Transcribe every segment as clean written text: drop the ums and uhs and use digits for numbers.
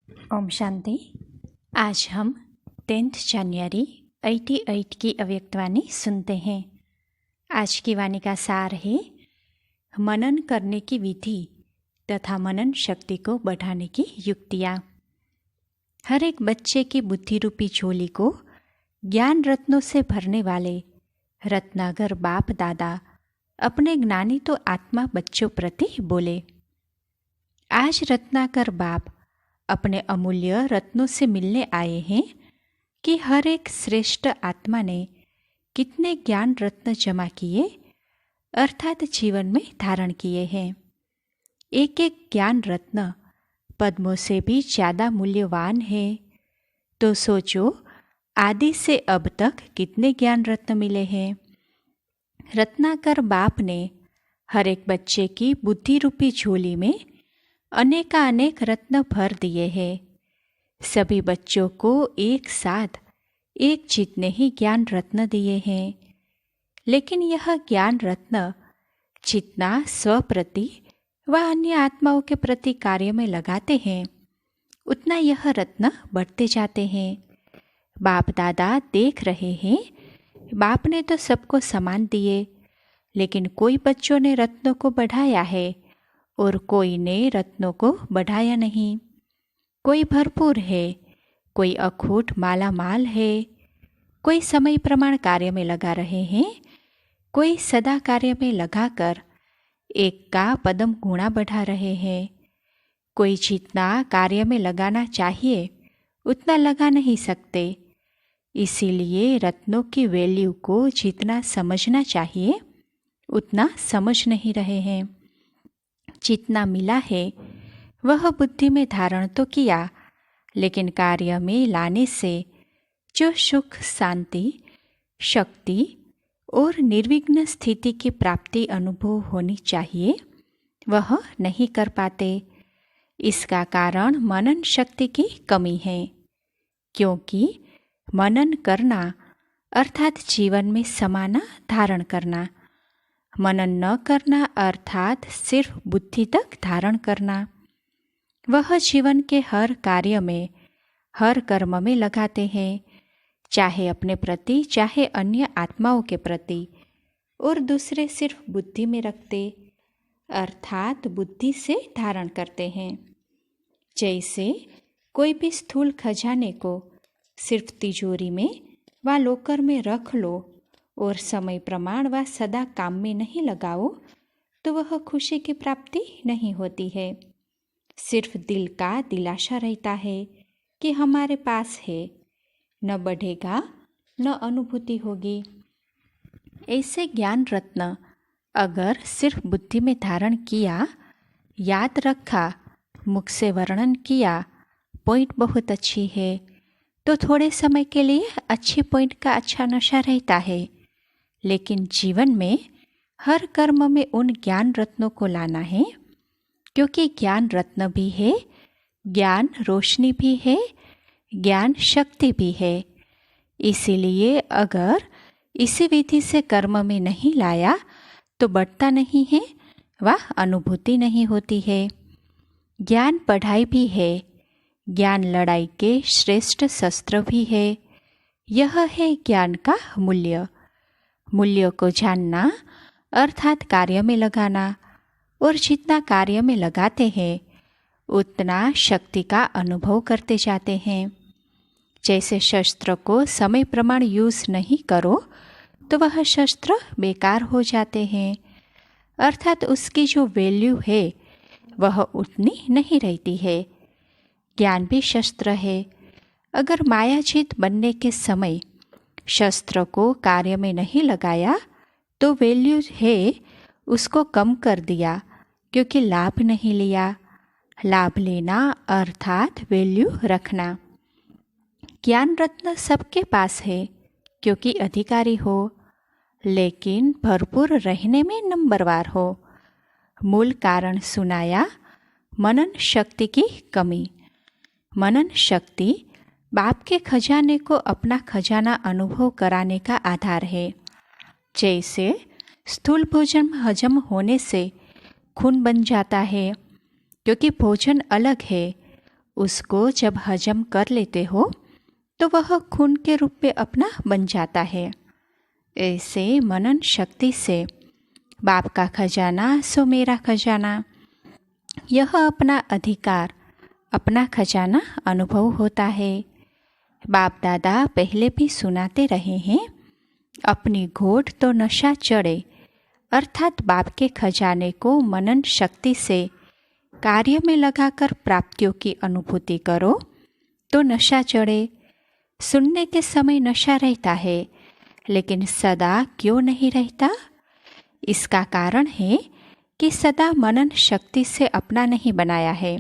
ओम शांति। आज हम 10 जनवरी 88 की अव्यक्त वाणी सुनते हैं। आज की वाणी का सार है मनन करने की विधि तथा मनन शक्ति को बढ़ाने की युक्तियाँ। हर एक बच्चे की बुद्धि रूपी झोली को ज्ञान रत्नों से भरने वाले रत्नागर बाप दादा अपने ज्ञानी तो आत्मा बच्चों प्रति बोले। आज रत्नाकर बाप अपने अमूल्य रत्नों से मिलने आए हैं कि हर एक श्रेष्ठ आत्मा ने कितने ज्ञान रत्न जमा किए अर्थात जीवन में धारण किए हैं। एक एक ज्ञान रत्न पद्मों से भी ज़्यादा मूल्यवान है। तो सोचो आदि से अब तक कितने ज्ञान रत्न मिले हैं। रत्नाकर बाप ने हर एक बच्चे की बुद्धि रूपी झोली में अनेकानेक रत्न भर दिए हैं। सभी बच्चों को एक साथ एक जितने ही ज्ञान रत्न दिए हैं, लेकिन यह ज्ञान रत्न जितना स्वप्रति व अन्य आत्माओं के प्रति कार्य में लगाते हैं उतना यह रत्न बढ़ते जाते हैं। बाप दादा देख रहे हैं, बाप ने तो सबको समान दिए, लेकिन कोई बच्चों ने रत्नों को बढ़ाया है और कोई ने रत्नों को बढ़ाया नहीं। कोई भरपूर है, कोई अखूट माला माल है, कोई समय प्रमाण कार्य में लगा रहे हैं, कोई सदा कार्य में लगाकर एक का पदम गुणा बढ़ा रहे हैं। कोई जितना कार्य में लगाना चाहिए उतना लगा नहीं सकते, इसीलिए रत्नों की वैल्यू को जितना समझना चाहिए उतना समझ नहीं रहे हैं। जितना मिला है वह बुद्धि में धारण तो किया, लेकिन कार्य में लाने से जो सुख शांति शक्ति और निर्विघ्न स्थिति की प्राप्ति अनुभव होनी चाहिए वह नहीं कर पाते। इसका कारण मनन शक्ति की कमी है, क्योंकि मनन करना अर्थात जीवन में समाना धारण करना, मनन न करना अर्थात सिर्फ बुद्धि तक धारण करना। वह जीवन के हर कार्य में हर कर्म में लगाते हैं, चाहे अपने प्रति चाहे अन्य आत्माओं के प्रति, और दूसरे सिर्फ बुद्धि में रखते अर्थात बुद्धि से धारण करते हैं। जैसे कोई भी स्थूल खजाने को सिर्फ तिजोरी में व लॉकर में रख लो और समय प्रमाण व सदा काम में नहीं लगाओ तो वह खुशी की प्राप्ति नहीं होती है। सिर्फ दिल का दिलासा रहता है कि हमारे पास है, न बढ़ेगा न अनुभूति होगी। ऐसे ज्ञान रत्न अगर सिर्फ बुद्धि में धारण किया, याद रखा, मुख से वर्णन किया, पॉइंट बहुत अच्छी है, तो थोड़े समय के लिए अच्छी पॉइंट का अच्छा नशा रहता है, लेकिन जीवन में हर कर्म में उन ज्ञान रत्नों को लाना है, क्योंकि ज्ञान रत्न भी है, ज्ञान रोशनी भी है, ज्ञान शक्ति भी है। इसीलिए अगर इसी विधि से कर्म में नहीं लाया तो बढ़ता नहीं है व अनुभूति नहीं होती है। ज्ञान पढ़ाई भी है, ज्ञान लड़ाई के श्रेष्ठ शस्त्र भी है। यह है ज्ञान का मूल्य। मूल्य को जानना अर्थात कार्य में लगाना, और जितना कार्य में लगाते हैं उतना शक्ति का अनुभव करते जाते हैं। जैसे शस्त्र को समय प्रमाण यूज नहीं करो तो वह शस्त्र बेकार हो जाते हैं, अर्थात उसकी जो वैल्यू है वह उतनी नहीं रहती है। ज्ञान भी शस्त्र है। अगर मायाजीत बनने के समय शस्त्र को कार्य में नहीं लगाया तो वैल्यू है उसको कम कर दिया, क्योंकि लाभ नहीं लिया। लाभ लेना अर्थात वैल्यू रखना। ज्ञान रत्न सबके पास है क्योंकि अधिकारी हो, लेकिन भरपूर रहने में नंबरवार हो। मूल कारण सुनाया, मनन शक्ति की कमी। मनन शक्ति बाप के खजाने को अपना खजाना अनुभव कराने का आधार है। जैसे स्थूल भोजन हजम होने से खून बन जाता है, क्योंकि भोजन अलग है उसको जब हजम कर लेते हो तो वह खून के रूप में अपना बन जाता है। ऐसे मनन शक्ति से बाप का खजाना सो मेरा खजाना, यह अपना अधिकार, अपना खजाना अनुभव होता है। बाप दादा पहले भी सुनाते रहे हैं, अपनी घोट तो नशा चढ़े, अर्थात बाप के खजाने को मनन शक्ति से कार्य में लगाकर प्राप्तियों की अनुभूति करो तो नशा चढ़े। सुनने के समय नशा रहता है, लेकिन सदा क्यों नहीं रहता? इसका कारण है कि सदा मनन शक्ति से अपना नहीं बनाया है।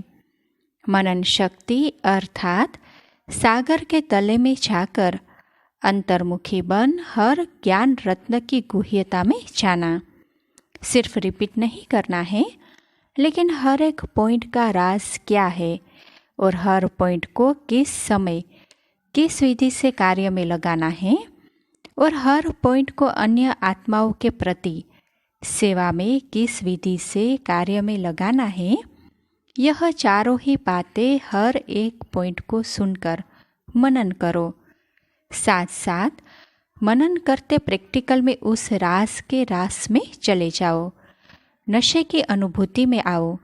मनन शक्ति अर्थात सागर के तले में जाकर अंतर्मुखी बन हर ज्ञान रत्न की गुह्यता में जाना। सिर्फ रिपीट नहीं करना है, लेकिन हर एक पॉइंट का राज क्या है और हर पॉइंट को किस समय किस विधि से कार्य में लगाना है और हर पॉइंट को अन्य आत्माओं के प्रति सेवा में किस विधि से कार्य में लगाना है, यह चारों ही बातें हर एक पॉइंट को सुनकर मनन करो। साथ साथ मनन करते प्रैक्टिकल में उस रास के रास में चले जाओ, नशे की अनुभूति में आओ।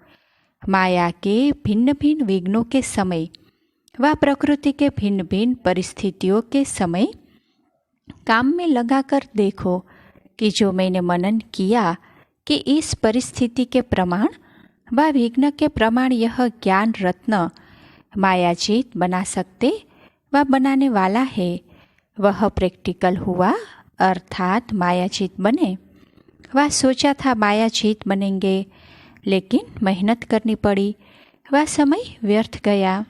माया के भिन्न भिन्न विघ्नों के समय व प्रकृति के भिन्न भिन्न परिस्थितियों के समय काम में लगाकर देखो कि जो मैंने मनन किया कि इस परिस्थिति के प्रमाण व विघ्न के प्रमाण यह ज्ञान रत्न मायाजीत बना सकते व बनाने वाला है, वह प्रैक्टिकल हुआ, अर्थात मायाजीत बने। वह सोचा था मायाजीत बनेंगे, लेकिन मेहनत करनी पड़ी, वह समय व्यर्थ गया।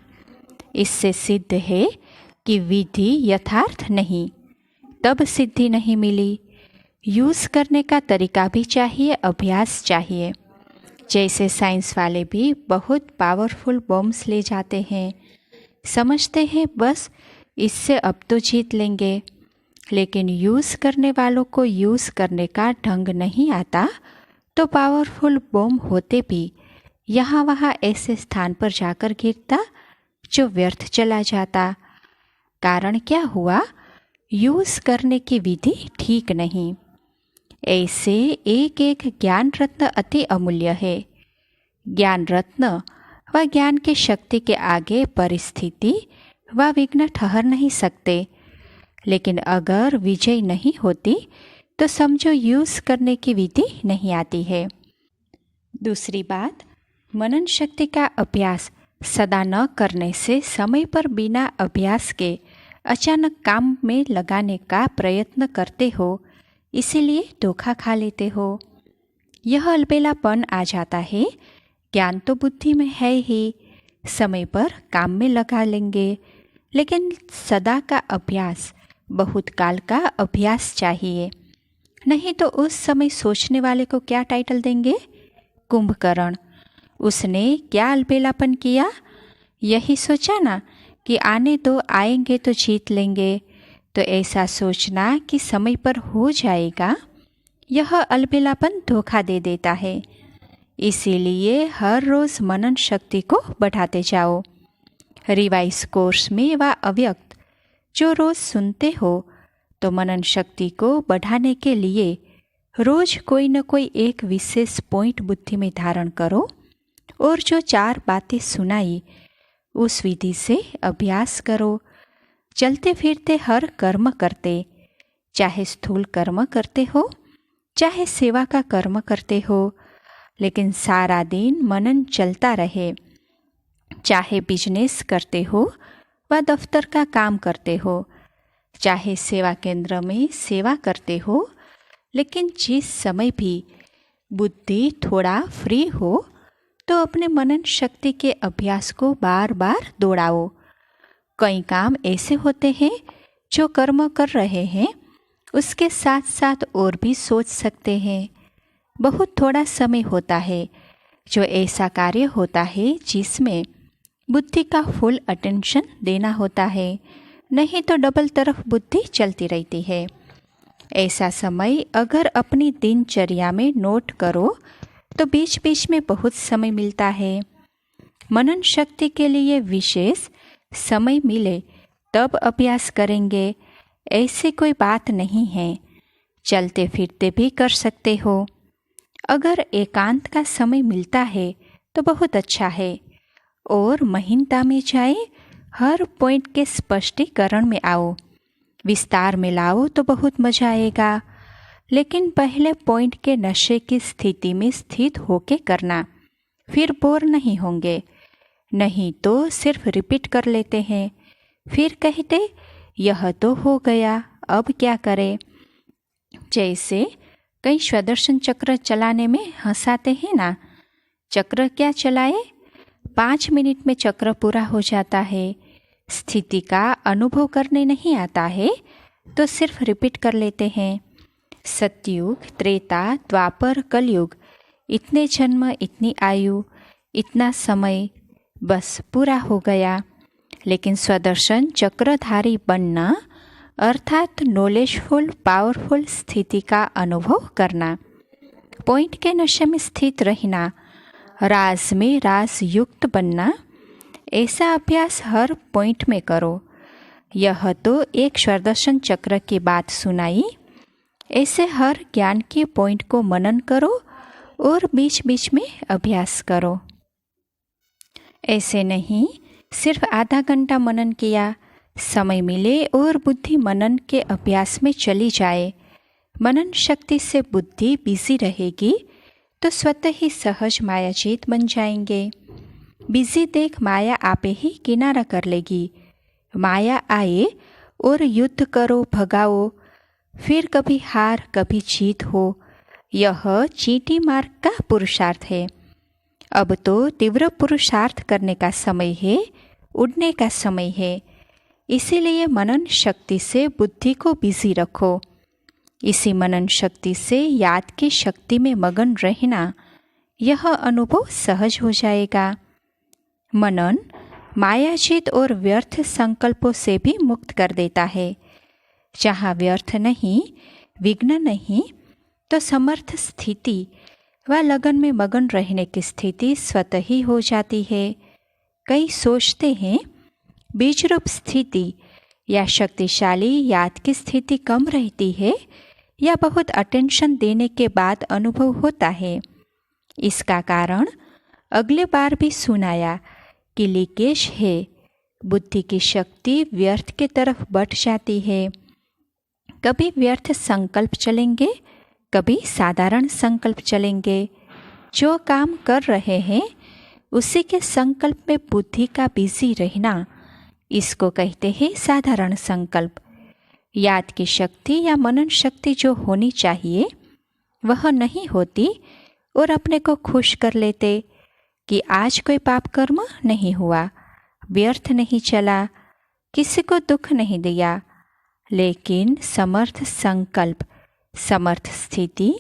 इससे सिद्ध है कि विधि यथार्थ नहीं, तब सिद्धि नहीं मिली। यूज़ करने का तरीका भी चाहिए, अभ्यास चाहिए। जैसे साइंस वाले भी बहुत पावरफुल बॉम्ब्स ले जाते हैं, समझते हैं बस इससे अब तो जीत लेंगे, लेकिन यूज़ करने वालों को यूज़ करने का ढंग नहीं आता तो पावरफुल बॉम्ब होते भी यहाँ वहाँ ऐसे स्थान पर जाकर गिरता जो व्यर्थ चला जाता। कारण क्या हुआ? यूज़ करने की विधि ठीक नहीं। ऐसे एक एक ज्ञान रत्न अति अमूल्य है। ज्ञान रत्न व ज्ञान की शक्ति के आगे परिस्थिति व विघ्न ठहर नहीं सकते, लेकिन अगर विजय नहीं होती तो समझो यूज़ करने की विधि नहीं आती है। दूसरी बात, मनन शक्ति का अभ्यास सदा न करने से समय पर बिना अभ्यास के अचानक काम में लगाने का प्रयत्न करते हो, इसीलिए धोखा खा लेते हो। यह अलबेलापन आ जाता है। ज्ञान तो बुद्धि में है ही, समय पर काम में लगा लेंगे, लेकिन सदा का अभ्यास, बहुत काल का अभ्यास चाहिए। नहीं तो उस समय सोचने वाले को क्या टाइटल देंगे? कुंभकर्ण। उसने क्या अलबेलापन किया? यही सोचा ना कि आने दो, आएंगे तो जीत लेंगे। तो ऐसा सोचना कि समय पर हो जाएगा, यह अलबेलापन धोखा दे देता है। इसीलिए हर रोज़ मनन शक्ति को बढ़ाते जाओ। रिवाइज कोर्स में व अव्यक्त जो रोज़ सुनते हो, तो मनन शक्ति को बढ़ाने के लिए रोज़ कोई न कोई एक विशेष पॉइंट बुद्धि में धारण करो और जो 4 बातें सुनाई उस विधि से अभ्यास करो। चलते फिरते हर कर्म करते, चाहे स्थूल कर्म करते हो, चाहे सेवा का कर्म करते हो, लेकिन सारा दिन मनन चलता रहे। चाहे बिजनेस करते हो व दफ्तर का काम करते हो, चाहे सेवा केंद्र में सेवा करते हो, लेकिन जिस समय भी बुद्धि थोड़ा फ्री हो तो अपने मनन शक्ति के अभ्यास को बार बार दोहराओ। कई काम ऐसे होते हैं जो कर्म कर रहे हैं उसके साथ साथ और भी सोच सकते हैं। बहुत थोड़ा समय होता है जो ऐसा कार्य होता है जिसमें बुद्धि का फुल अटेंशन देना होता है, नहीं तो डबल तरफ बुद्धि चलती रहती है। ऐसा समय अगर अपनी दिनचर्या में नोट करो तो बीच बीच में बहुत समय मिलता है। मनन शक्ति के लिए विशेष समय मिले तब अभ्यास करेंगे, ऐसी कोई बात नहीं है। चलते फिरते भी कर सकते हो। अगर एकांत का समय मिलता है तो बहुत अच्छा है, और महीनता में जाए, हर पॉइंट के स्पष्टीकरण में आओ, विस्तार में लाओ तो बहुत मजा आएगा। लेकिन पहले पॉइंट के नशे की स्थिति में स्थित होके करना, फिर बोर नहीं होंगे। नहीं तो सिर्फ रिपीट कर लेते हैं, फिर कहते यह तो हो गया, अब क्या करें। जैसे कई स्वदर्शन चक्र चलाने में हंसाते हैं ना, चक्र क्या चलाए, 5 मिनट में चक्र पूरा हो जाता है। स्थिति का अनुभव करने नहीं आता है तो सिर्फ रिपीट कर लेते हैं। सतयुग, त्रेता, द्वापर, कलयुग, इतने जन्म, इतनी आयु, इतना समय, बस पूरा हो गया। लेकिन स्वदर्शन चक्रधारी बनना अर्थात नॉलेजफुल, पावरफुल स्थिति का अनुभव करना, पॉइंट के नशे में स्थित रहना, राज में राज युक्त बनना, ऐसा अभ्यास हर पॉइंट में करो। यह तो एक स्वदर्शन चक्र की बात सुनाई, ऐसे हर ज्ञान के पॉइंट को मनन करो और बीच बीच में अभ्यास करो। ऐसे नहीं सिर्फ आधा घंटा मनन किया, समय मिले और बुद्धि मनन के अभ्यास में चली जाए। मनन शक्ति से बुद्धि बिजी रहेगी तो स्वतः ही सहज मायाजीत बन जाएंगे। बिजी देख माया आपे ही किनारा कर लेगी। माया आए और युद्ध करो, भगाओ, फिर कभी हार कभी जीत हो, यह चींटी मार्ग का पुरुषार्थ है। अब तो तीव्र पुरुषार्थ करने का समय है, उड़ने का समय है। इसीलिए मनन शक्ति से बुद्धि को बिजी रखो। इसी मनन शक्ति से याद की शक्ति में मगन रहना, यह अनुभव सहज हो जाएगा। मनन मायाजीत और व्यर्थ संकल्पों से भी मुक्त कर देता है। जहाँ व्यर्थ नहीं, विघ्न नहीं, तो समर्थ स्थिति व लगन में मगन रहने की स्थिति स्वतः ही हो जाती है। कई सोचते हैं बीज रूप स्थिति या शक्तिशाली याद की स्थिति कम रहती है या बहुत अटेंशन देने के बाद अनुभव होता है। इसका कारण अगले बार भी सुनाया कि लीकेज है। बुद्धि की शक्ति व्यर्थ की तरफ बढ़ जाती है। कभी व्यर्थ संकल्प चलेंगे, कभी साधारण संकल्प चलेंगे। जो काम कर रहे हैं उसी के संकल्प में बुद्धि का बिजी रहना, इसको कहते हैं साधारण संकल्प। याद की शक्ति या मनन शक्ति जो होनी चाहिए वह नहीं होती और अपने को खुश कर लेते कि आज कोई पाप कर्म नहीं हुआ, व्यर्थ नहीं चला, किसी को दुख नहीं दिया। लेकिन समर्थ संकल्प, समर्थ स्थिति,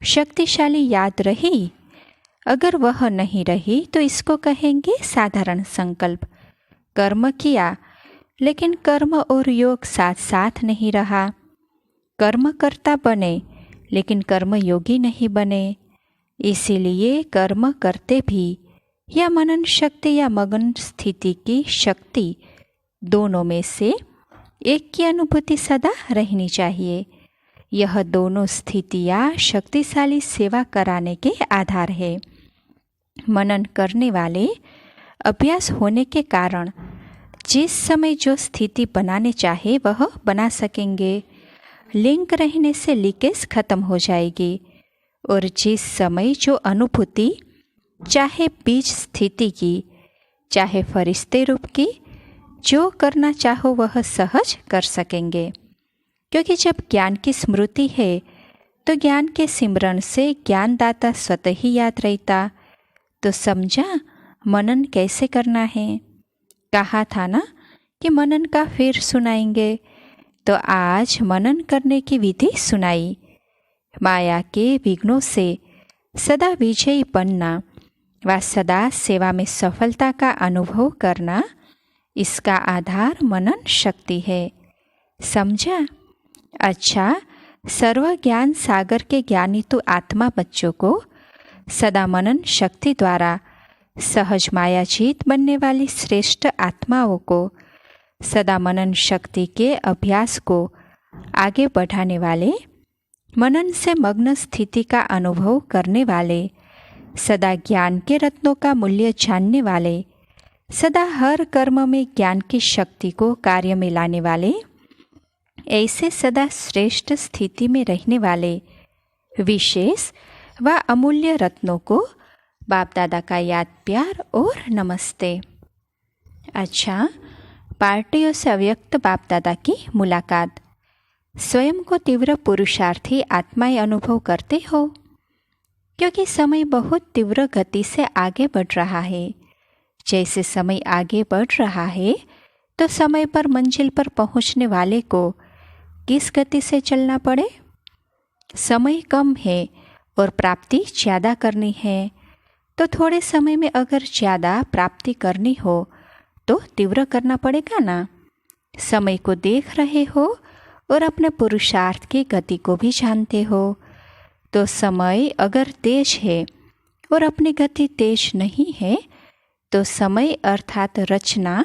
शक्तिशाली याद रही। अगर वह नहीं रही तो इसको कहेंगे साधारण संकल्प। कर्म किया लेकिन कर्म और योग साथ साथ नहीं रहा। कर्म कर्ता बने लेकिन कर्म योगी नहीं बने। इसीलिए कर्म करते भी या मनन शक्ति या मगन स्थिति की शक्ति, दोनों में से एक की अनुभूति सदा रहनी चाहिए। यह दोनों स्थितियाँ शक्तिशाली सेवा कराने के आधार है। मनन करने वाले अभ्यास होने के कारण जिस समय जो स्थिति बनाने चाहे वह बना सकेंगे। लिंक रहने से लीकेज खत्म हो जाएगी और जिस समय जो अनुभूति, चाहे बीज स्थिति की, चाहे फरिश्ते रूप की, जो करना चाहो वह सहज कर सकेंगे। क्योंकि जब ज्ञान की स्मृति है तो ज्ञान के सिमरन से ज्ञानदाता स्वतः ही याद रहता। तो समझा मनन कैसे करना है। कहा था ना कि मनन का फिर सुनाएंगे, तो आज मनन करने की विधि सुनाई। माया के विघ्नों से सदा विजयी बनना व सदा सेवा में सफलता का अनुभव करना, इसका आधार मनन शक्ति है। समझा? अच्छा, सर्व ज्ञान सागर के ज्ञानी तो आत्मा बच्चों को सदा मनन शक्ति द्वारा सहज मायाजीत बनने वाली श्रेष्ठ आत्माओं को, सदा मनन शक्ति के अभ्यास को आगे बढ़ाने वाले, मनन से मग्न स्थिति का अनुभव करने वाले, सदा ज्ञान के रत्नों का मूल्य जानने वाले, सदा हर कर्म में ज्ञान की शक्ति को कार्य में लाने वाले, ऐसे सदा श्रेष्ठ स्थिति में रहने वाले विशेष व अमूल्य रत्नों को बाप दादा का याद, प्यार और नमस्ते। अच्छा, पार्टियों से अव्यक्त बाप दादा की मुलाकात। स्वयं को तीव्र पुरुषार्थी आत्माएं अनुभव करते हो, क्योंकि समय बहुत तीव्र गति से आगे बढ़ रहा है। जैसे समय आगे बढ़ रहा है तो समय पर मंजिल पर पहुंचने वाले को किस गति से चलना पड़े? समय कम है और प्राप्ति ज़्यादा करनी है, तो थोड़े समय में अगर ज़्यादा प्राप्ति करनी हो तो तीव्र करना पड़ेगा ना। समय को देख रहे हो और अपने पुरुषार्थ की गति को भी जानते हो, तो समय अगर तेज है और अपनी गति तेज नहीं है तो समय अर्थात रचना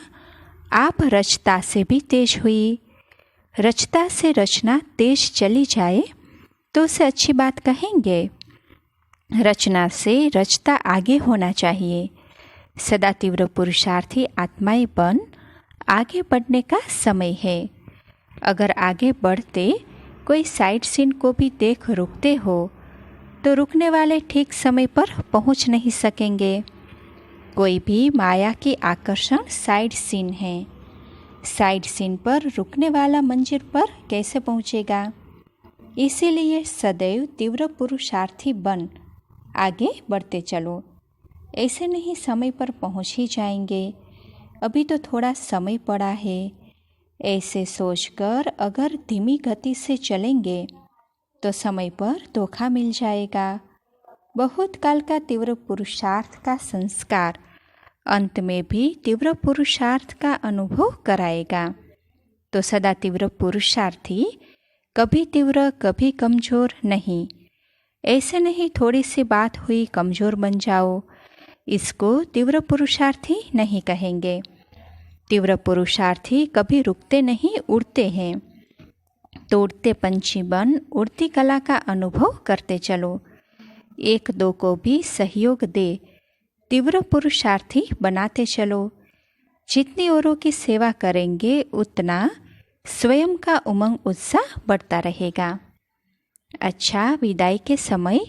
आप रचता से भी तेज हुई। रचता से रचना तेज चली जाए तो उसे अच्छी बात कहेंगे। रचना से रचता आगे होना चाहिए। सदा तीव्र पुरुषार्थी आत्माएं बन आगे बढ़ने का समय है। अगर आगे बढ़ते कोई साइड सीन को भी देख रुकते हो तो रुकने वाले ठीक समय पर पहुंच नहीं सकेंगे। कोई भी माया की आकर्षण साइड सीन है। साइड सीन पर रुकने वाला मंजिल पर कैसे पहुंचेगा? इसीलिए सदैव तीव्र पुरुषार्थी बन आगे बढ़ते चलो। ऐसे नहीं समय पर पहुंच ही जाएंगे, अभी तो थोड़ा समय पड़ा है। ऐसे सोचकर अगर धीमी गति से चलेंगे तो समय पर धोखा मिल जाएगा। बहुत काल का तीव्र पुरुषार्थ का संस्कार अंत में भी तीव्र पुरुषार्थ का अनुभव कराएगा। तो सदा तीव्र पुरुषार्थी, कभी तीव्र कभी कमज़ोर नहीं। ऐसे नहीं थोड़ी सी बात हुई कमज़ोर बन जाओ, इसको तीव्र पुरुषार्थी नहीं कहेंगे। तीव्र पुरुषार्थी कभी रुकते नहीं, उड़ते हैं। तो उड़ते पंछी बन उड़ती कला का अनुभव करते चलो। एक दो को भी सहयोग दे तीव्र पुरुषार्थी बनाते चलो। जितनी औरों की सेवा करेंगे उतना स्वयं का उमंग उत्साह बढ़ता रहेगा। अच्छा, विदाई के समय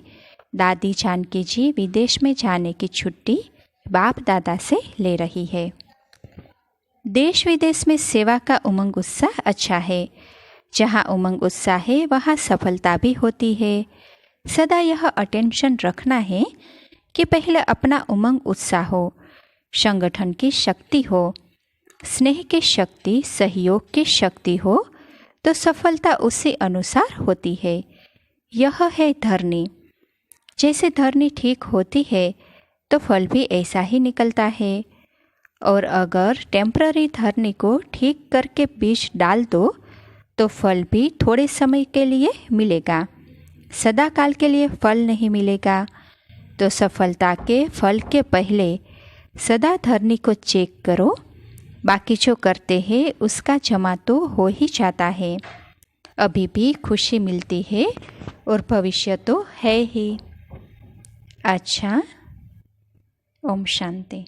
दादी जानकी जी विदेश में जाने की छुट्टी बाप दादा से ले रही है। देश विदेश में सेवा का उमंग उत्साह अच्छा है। जहाँ उमंग उत्साह है वहाँ सफलता भी होती है। सदा यह अटेंशन रखना है कि पहले अपना उमंग उत्साह हो, संगठन की शक्ति हो, स्नेह की शक्ति, सहयोग की शक्ति हो, तो सफलता उसी अनुसार होती है। यह है धरनी। जैसे धरनी ठीक होती है तो फल भी ऐसा ही निकलता है। और अगर टेम्पररी धरनी को ठीक करके बीज डाल दो तो फल भी थोड़े समय के लिए मिलेगा, सदा काल के लिए फल नहीं मिलेगा। तो सफलता के फल के पहले सदा धरनी को चेक करो। बाकी जो करते हैं उसका जमा तो हो ही जाता है। अभी भी खुशी मिलती है और भविष्य तो है ही। अच्छा, ओम शांति।